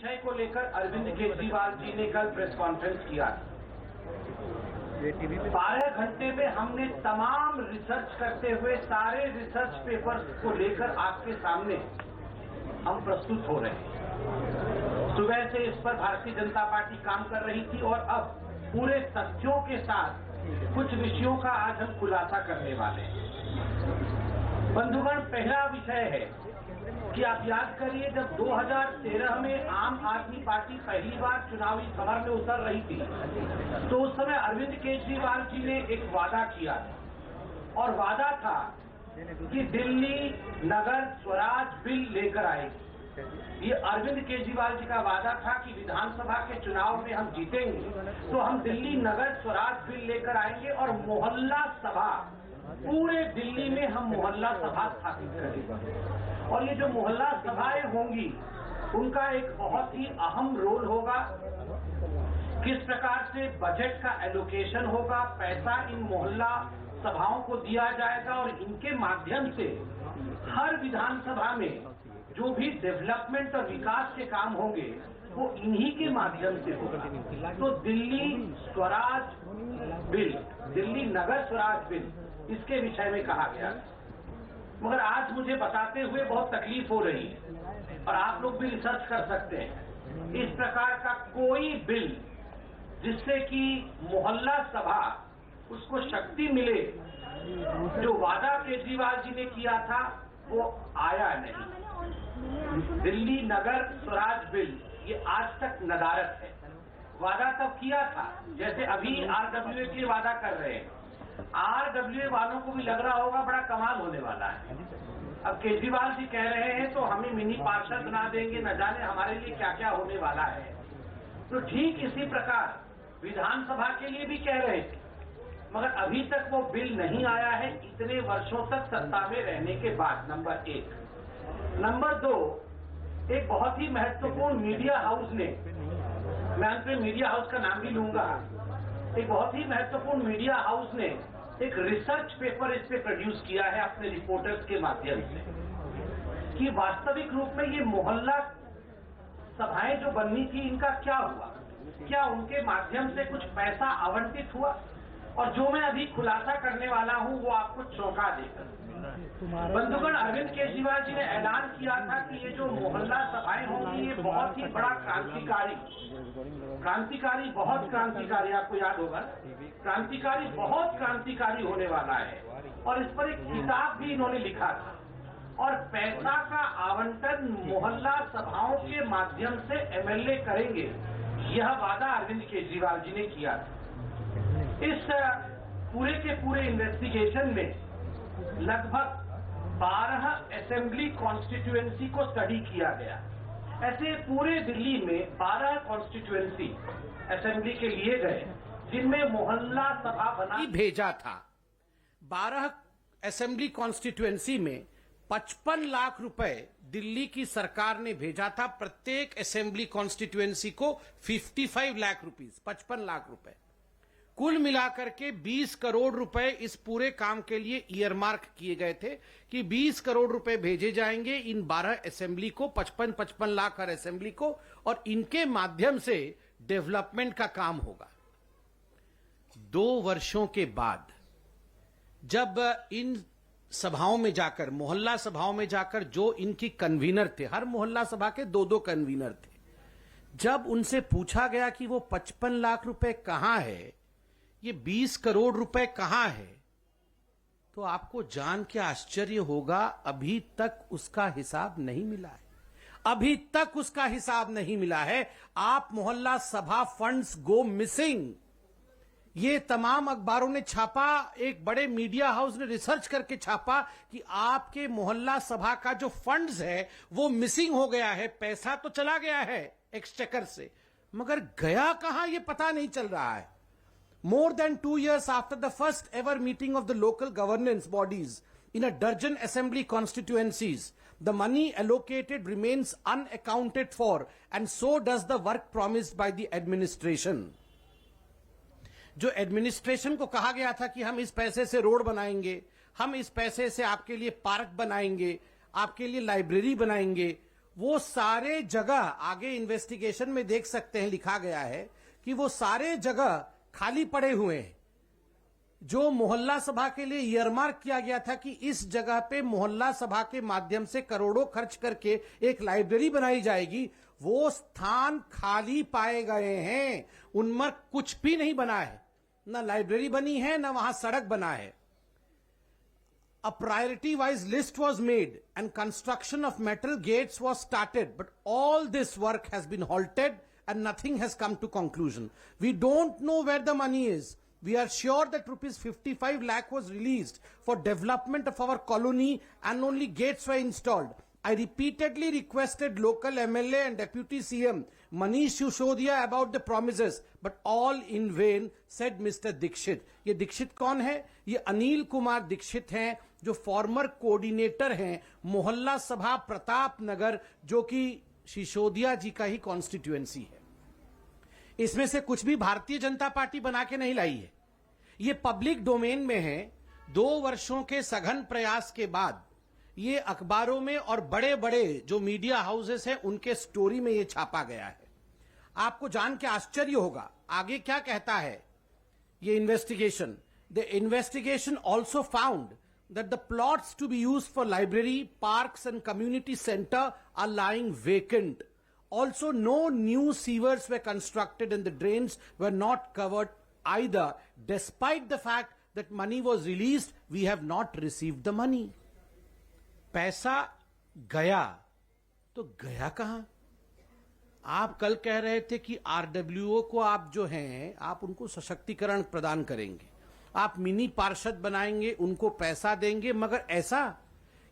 विषय को लेकर अरविंद केजरीवाल जी ने कल प्रेस कॉन्फ्रेंस किया। 12 घंटे में हमने तमाम रिसर्च करते हुए सारे रिसर्च पेपर्स को लेकर आपके सामने हम प्रस्तुत हो रहे हैं। सुबह से इस पर भारतीय जनता पार्टी काम कर रही थी और अब पूरे तथ्यों के साथ कुछ विषयों का आज हम खुलासा करने वाले हैं। बंधुगण, पहला विषय है कि आप याद करिए, जब 2013 में आम आदमी पार्टी पहली बार चुनावी समर में उतर रही थी तो उस समय अरविंद केजरीवाल जी ने एक वादा किया था और वादा था कि दिल्ली नगर स्वराज बिल लेकर आएगी। ये अरविंद केजरीवाल जी का वादा था कि विधानसभा के चुनाव में हम जीतेंगे तो हम दिल्ली नगर स्वराज बिल लेकर आएंगे और मोहल्ला सभा, पूरे दिल्ली में हम मोहल्ला सभा स्थापित करेंगे। और ये जो मोहल्ला सभाएं होंगी उनका एक बहुत ही अहम रोल होगा। किस प्रकार से बजट का एलोकेशन होगा, पैसा इन मोहल्ला सभाओं को दिया जाएगा और इनके माध्यम से हर विधानसभा में जो भी डेवलपमेंट और विकास के काम होंगे वो इन्हीं के माध्यम से होगा। तो दिल्ली स्वराज बिल, दिल्ली नगर स्वराज बिल, इसके विषय में कहा गया। मगर आज मुझे बताते हुए बहुत तकलीफ हो रही है और आप लोग भी रिसर्च कर सकते हैं, इस प्रकार का कोई बिल जिससे कि मोहल्ला सभा उसको शक्ति मिले, जो वादा केजरीवाल जी ने किया था वो आया नहीं। दिल्ली नगर स्वराज बिल ये आज तक नदारत है। वादा तब किया था जैसे अभी आरडब्ल्यूए के वादा कर रहे हैं। आरडब्ल्यूए वालों को भी लग रहा होगा बड़ा कमाल होने वाला है। अब केजरीवाल जी कह रहे हैं तो हमें मिनी पार्षद बना देंगे, न जाने हमारे लिए क्या क्या होने वाला है। तो ठीक इसी प्रकार विधानसभा के लिए भी कह रहे थे, मगर अभी तक वो बिल नहीं आया है, इतने वर्षों तक सत्ता में रहने के बाद। नंबर एक। नंबर दो, एक बहुत ही महत्वपूर्ण मीडिया हाउस ने, मैं अंत में मीडिया हाउस का नाम भी लूंगा, एक बहुत ही महत्वपूर्ण मीडिया हाउस ने एक रिसर्च पेपर इस पे प्रोड्यूस किया है अपने रिपोर्टर्स के माध्यम से कि वास्तविक रूप में ये मोहल्ला सभाएं जो बननी थी इनका क्या हुआ, क्या उनके माध्यम से कुछ पैसा आवंटित हुआ। और जो मैं अभी खुलासा करने वाला हूं वो आपको चौंका देगा। बंधुगण, अरविंद केजरीवाल जी ने ऐलान किया था कि ये जो मोहल्ला सभाएं होंगी ये बहुत ही बड़ा क्रांतिकारी, बहुत क्रांतिकारी, आपको याद होगा, क्रांतिकारी, बहुत क्रांतिकारी होने वाला है। और इस पर एक किताब भी इन्होंने लिखा था। और पैसा का आवंटन मोहल्ला सभाओं के माध्यम से एमएलए करेंगे, यह वादा अरविंद केजरीवाल जी ने किया था। इस पूरे के पूरे इन्वेस्टिगेशन में लगभग 12 असेंबली कॉन्स्टिट्यूएंसी को स्टडी किया गया। ऐसे पूरे दिल्ली में 12 कॉन्स्टिट्यूएंसी असेंबली के लिए गए जिनमें मोहल्ला सभा बना भेजा था। 12 असेंबली कॉन्स्टिट्यूएंसी में 55 लाख रुपए दिल्ली की सरकार ने भेजा था। प्रत्येक असेंबली कॉन्स्टिट्यूएंसी को 55 लाख रुपीस, 55 लाख रुपए, कुल मिलाकर के 20 करोड़ रुपए इस पूरे काम के लिए ईयरमार्क किए गए थे कि 20 करोड़ रुपए भेजे जाएंगे इन 12 असेंबली को, 55 लाख हर असेंबली को, और इनके माध्यम से डेवलपमेंट का काम होगा। 2 वर्षों के बाद जब इन सभाओं में जाकर, मोहल्ला सभाओं में जाकर जो इनकी कन्वीनर थे, हर मोहल्ला सभा के 2-2 कन्वीनर थे, जब उनसे पूछा गया कि वो 55 लाख रुपए कहां है, ये 20 करोड़ रुपए कहां है, तो आपको जान के आश्चर्य होगा, अभी तक उसका हिसाब नहीं मिला है। अभी तक उसका हिसाब नहीं मिला है। आप मोहल्ला सभा फंड्स गो मिसिंग, ये तमाम अखबारों ने छापा, एक बड़े मीडिया हाउस ने रिसर्च करके छापा कि आपके मोहल्ला सभा का जो फंड्स है वो मिसिंग हो गया है। पैसा तो चला गया है एक्सचेकर से, मगर गया कहां ये पता नहीं चल रहा है। More than 2 years after the first ever meeting of the local governance bodies in a dozen assembly constituencies, the money allocated remains unaccounted for, and so does the work promised by the administration. जो administration को कहा गया था कि हम इस पैसे से रोड बनाएंगे, हम इस पैसे से आपके लिए पार्क बनाएंगे, आपके लिए लाइब्रेरी बनाएंगे, वो सारे जगह आगे इन्वेस्टिगेशन में देख सकते हैं, लिखा गया है कि वो सारे जगह खाली पड़े हुए हैं। जो मोहल्ला सभा के लिए ईयरमार्क किया गया था कि इस जगह पे मोहल्ला सभा के माध्यम से करोड़ों खर्च करके एक लाइब्रेरी बनाई जाएगी, वो स्थान खाली पाए गए हैं। उनमें कुछ भी नहीं बना है, ना लाइब्रेरी बनी है, ना वहां सड़क बना है। A priority-wise list was made and construction of metal gates was started, but all this work has been halted and nothing has come to conclusion. We don't know where the money is. We are sure that rupees 55 lakh was released for development of our colony and only gates were installed. I repeatedly requested local MLA and Deputy CM Manish Sisodiya about the promises, but all in vain, said Mr. Dixit. ये दीक्षित कौन है? ये अनिल कुमार दीक्षित हैं, जो farmer coordinator हैं मोहल्ला सभा प्रताप नगर, जो कि सिसोदिया जी का ही कॉन्स्टिट्यूएंसी है। इसमें से कुछ भी भारतीय जनता पार्टी बना के नहीं लाई है। ये पब्लिक डोमेन में है। 2 वर्षों के सघन प्रयास के बाद ये अखबारों में और बड़े बड़े जो मीडिया हाउसेस हैं उनके स्टोरी में ये छापा गया है। आपको जान के आश्चर्य होगा आगे क्या कहता है ये investigation. The investigation also found that the plots to be used for library, parks and community center are lying vacant. Also, no new sewers were constructed and the drains were not covered either. Despite the fact that money was released, we have not received the money. पैसा गया तो गया कहां? आप कल कह रहे थे कि आरडब्ल्यूओ को आप जो हैं आप उनको सशक्तिकरण प्रदान करेंगे, आप मिनी पार्षद बनाएंगे, उनको पैसा देंगे, मगर ऐसा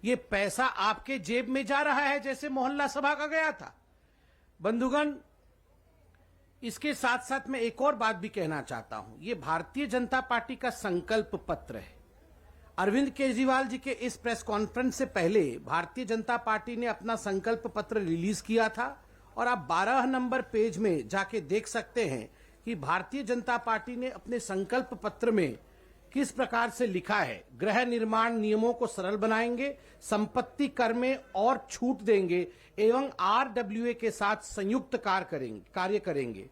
ये पैसा आपके जेब में जा रहा है जैसे मोहल्ला सभा का गया था। बंधुगण, इसके साथ साथ मैं एक और बात भी कहना चाहता हूं। ये भारतीय जनता पार्टी का संकल्प पत्र है। अरविंद केजरीवाल जी के इस प्रेस कॉन्फ्रेंस से पहले भारतीय जनता पार्टी ने अपना संकल्प पत्र रिलीज किया था और आप 12 नंबर पेज में जाके देख सकते हैं कि भारतीय जनता पार्टी ने अपने संकल्प पत्र में किस प्रकार से लिखा है। गृह निर्माण नियमों को सरल बनाएंगे, संपत्ति कर में और छूट देंगे एवं आरडब्ल्यूए के साथ संयुक्त कार्य करेंगे।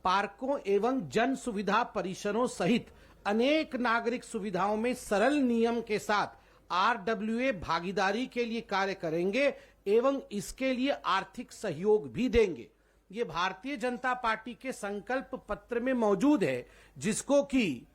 पार्कों एवं जन सुविधा परिसरों सहित अनेक नागरिक सुविधाओं में सरल नियम के साथ आरडब्ल्यूए भागीदारी के लिए कार्य करेंगे एवं इसके लिए आर्थिक सहयोग भी देंगे। ये भारतीय जनता पार्टी के संकल्प पत्र में मौजूद है, जिसको कि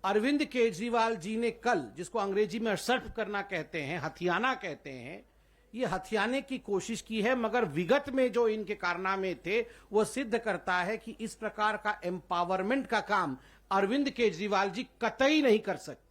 अरविंद केजरीवाल जी ने कल, जिसको अंग्रेजी में सर्फ करना कहते हैं, हथियाना कहते हैं, ये हथियाने की कोशिश की है। मगर विगत में जो इनके कारनामे थे वो सिद्ध करता है कि इस प्रकार का एम्पावरमेंट का काम अरविंद केजरीवाल जी कतई नहीं कर सकते।